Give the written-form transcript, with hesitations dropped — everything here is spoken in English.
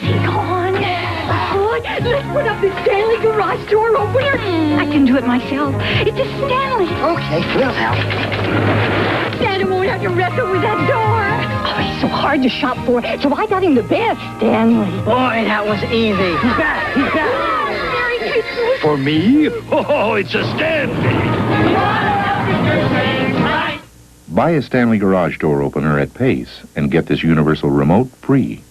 he gone? Good. Let's put up this Stanley garage door opener. I can do it myself. It's a Stanley. Okay, we'll help. Santa won't have to wrestle with that door. Oh, he's so hard to shop for, so I got him the best, Stanley. Boy, that was easy. He's back. He's back. Merry Christmas. For me? Oh, it's a Stanley. Buy a Stanley garage door opener at Pace and get this universal remote free.